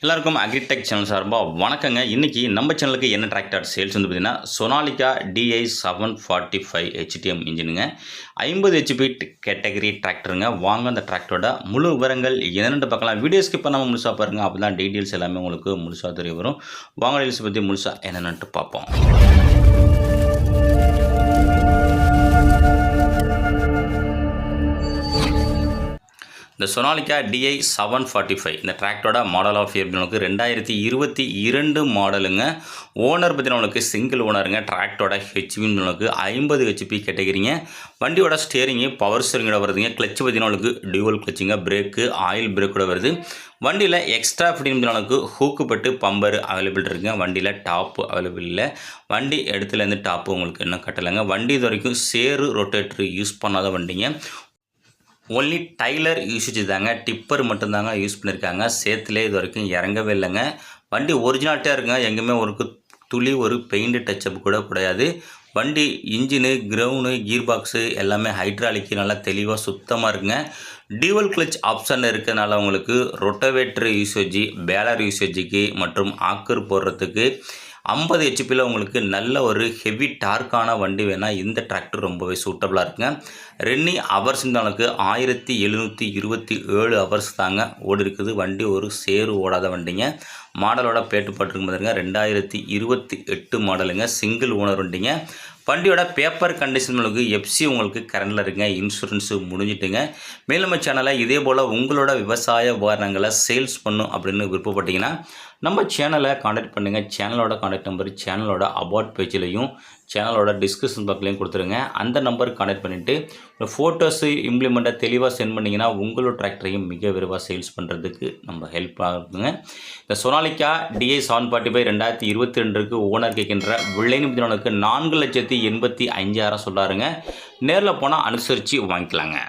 எல்லாருக்கும் agritech channel சார்பாக வணக்கங்க. இன்றைக்கி நம்ம சேனலுக்கு என்ன டிராக்டர் சேல்ஸ் வந்து பார்த்திங்கன்னா சோனாலிகா DI 745 HTM இன்ஜினுங்க. 50 HP கேட்டகரி டிராக்டருங்க. வாங்க அந்த டிராக்டரோட முழு விவரங்கள் என்னென்னு பார்க்கலாம். வீடியோ ஸ்கிப் பண்ணாமல் முழுசாக பாருங்கள். அப்போ தான் டீட்டெயில்ஸ் எல்லாமே உங்களுக்கு முழுசாக தெரிய வரும். வாங்க டீட்டெயில்ஸ் பற்றி முழுசாக என்னென்னுட்டு பார்ப்போம். இந்த சோனாலிகா DI 745 இந்த டிராக்டரோட மாடல் ஆஃப் இயர் உங்களுக்கு 2022 மாடலுங்க. ஓனர் பார்த்தீங்கன்னா சிங்கிள் ஓனருங்க. டிராக்டரோட ஹெச்பி உங்களுக்கு 50 HP கேட்டகிரிங்க. வண்டியோட ஸ்டேரிங்கு பவர் ஸ்டேரிங்கோட வருதுங்க. கிளச்சு பார்த்தீங்கன்னா டியூவல் கிளச்சுங்க. பிரேக்கு ஆயில் பிரேக்கோட வருது. வண்டியில் எக்ஸ்ட்ரா ஃபிட்டிங் ஹூக்கு பட்டு பம்பர் அவைலபிள் இருக்குங்க. வண்டியில் டாப்பு அவைலபிள் இல்லை. வண்டி இடத்துலேருந்து டாப்பு உங்களுக்கு இன்னும் கட்டலைங்க. வண்டி இது வரைக்கும் சேரு ரொட்டேட்டர் யூஸ் பண்ணாத வண்டிங்க. ஒன்லி டைலர் யூசேஜ் தாங்க. டிப்பர் மட்டும்தாங்க யூஸ் பண்ணியிருக்காங்க. சேத்துல இது வரைக்கும் இறங்கவே இல்லைங்க. வண்டி ஒரிஜினாலிட்டியாக இருக்குங்க. எங்கேயுமே ஒரு பெயிண்ட் டச்சப் கூட கிடையாது. வண்டி இன்ஜினு கிரவுண்டு கீர் பாக்ஸு எல்லாமே ஹைட்ராலிக்கு நல்லா தெளிவாக சுத்தமாக இருக்குங்க. டியூவல் கிளச் ஆப்ஷன் இருக்கிறதுனால உங்களுக்கு ரொட்டவேட்டர் யூசேஜ் பேலர் யூசேஜுக்கு மற்றும் ஆக்கர் போடுறதுக்கு 50 HPயில் உங்களுக்கு நல்ல ஒரு ஹெவி டார்க்கான வண்டி வேணால் இந்த டிராக்டர் ரொம்பவே சூட்டபுளாக இருக்குங்க. ரன்னிங் ஹவர்ஸ் உங்களுக்கு 1727 ஹவர்ஸ் தாங்க ஓடி இருக்குது. வண்டி ஒரு சேரு ஓடாத வண்டிங்க. மாடலோட பேட்டு போட்டிருக்கும் பாருங்க 2028 மாடலுங்க. சிங்கிள் ஓனர் வண்டிங்க. வண்டியோட பேப்பர் கண்டிஷன் உங்களுக்கு FC உங்களுக்கு கரண்டில் இருக்குங்க. இன்சூரன்ஸு முடிஞ்சிட்டுங்க. மேலும் நம்ம சேனலில் இதே போல் உங்களோட விவசாய உபகரணங்களை சேல்ஸ் பண்ணும் அப்படின்னு விருப்பப்பட்டீங்கன்னா நம்ம சேனலை காண்டாக்ட் பண்ணுங்கள். சேனலோட காண்டாக்ட் நம்பர் சேனலோட அபவுட் பேஜ்லையும் சேனலோட டிஸ்கிரிப்ஷன் பாக்ஸ்லையும் கொடுத்துருங்க. அந்த நம்பருக்கு காண்டாக்ட் பண்ணிவிட்டு ஃபோட்டோஸு இம்ப்ளிமெண்ட்டை தெளிவாக சென்ட் பண்ணிங்கன்னா உங்களோட டிராக்டரையும் மிக விரைவாக சேல்ஸ் பண்ணுறதுக்கு நம்ம ஹெல்ப்பாக இருக்குங்க. இந்த சோனாலிகா DI 745 2022 ஓனர் கேட்கின்ற விலை நிமிடங்களுக்கு 4,85,000 சொல்கிறாருங்க. நேரில் போனால் அனுசரித்து வாங்கிக்கலாங்க.